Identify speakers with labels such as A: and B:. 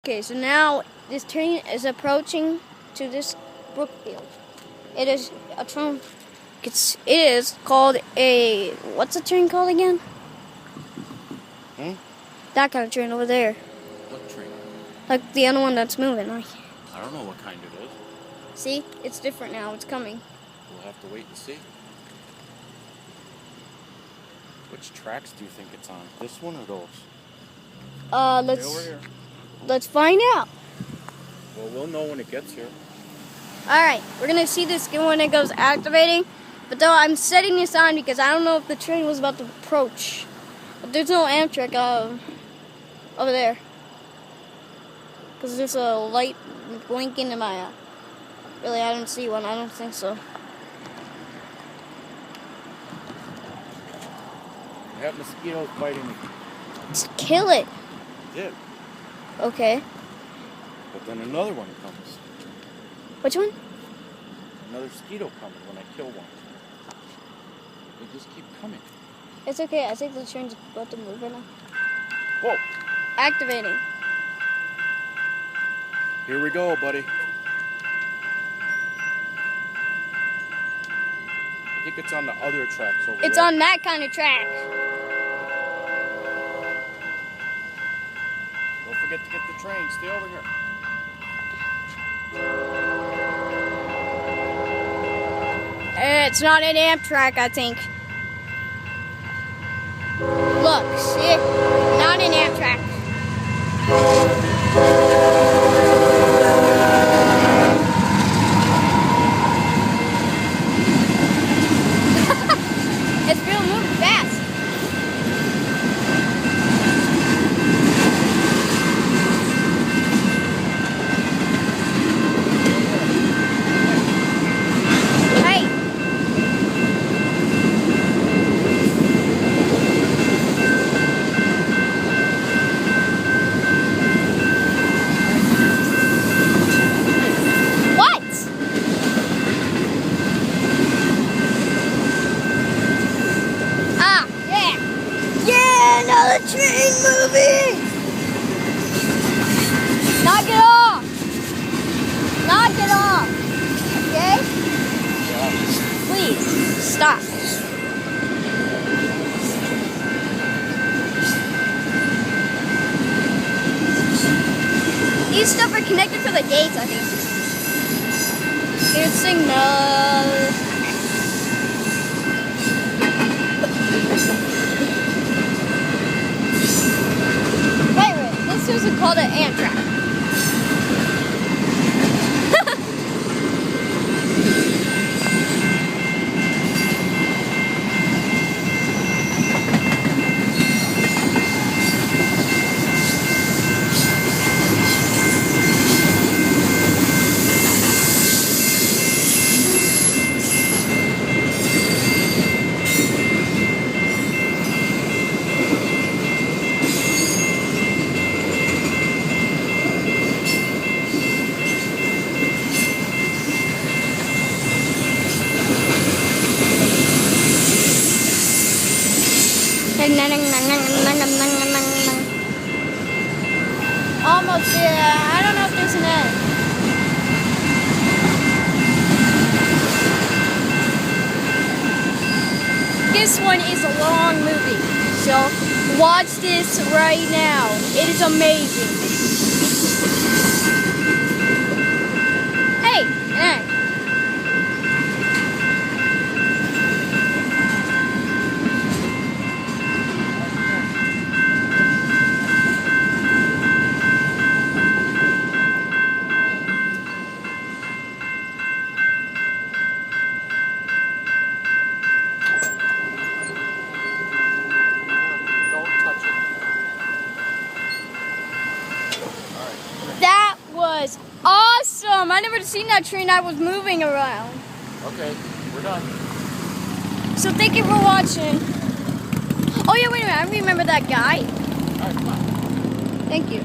A: Okay, so now this train is approaching to this Brookfield. It is a train. It is called a. What's the train called again? That kind of train over there.
B: What train?
A: Like the other one that's moving. Like.
B: I don't know what kind it is.
A: See, it's different now. It's coming.
B: We'll have to wait and see. Which tracks do you think it's on? This one or those? Stay over here.
A: Let's find out.
B: Well, we'll know when it gets here.
A: Alright, we're gonna see this when it goes activating. But though I'm setting this on because I don't know if the train was about to approach. But there's no Amtrak over there. Because there's a light blinking in my eye. Really, I don't see one. I don't think so.
B: I have mosquitoes biting me.
A: Just kill it.
B: Did.
A: Okay.
B: But then another one comes.
A: Which one?
B: Another mosquito coming when I kill one. They just keep coming.
A: It's okay. I think the train's about to move right now.
B: Whoa.
A: Activating.
B: Here we go, buddy. I think it's on the other tracks over there.
A: It's on that kind of track.
B: Don't forget to get the train. Stay over here.
A: It's not an Amtrak, I think. Look, see? Not an Amtrak. It's real moving fast. Hey. What? Ah, yeah. Yeah, now the train moving. Knock it off. Knock it off. Okay? Please, stop. These stuff are connected to the gates, I think. Here's signal. Wait, this isn't called an Amtrak. Almost there. I don't know if there's an end. This one is a long movie, so watch this right now. It is amazing. Hey, an egg. That was awesome! I never seen that train that was moving around.
B: Okay, we're done.
A: So thank you for watching. Oh yeah, wait a minute, I remember that guy.
B: All right, come on.
A: Thank you.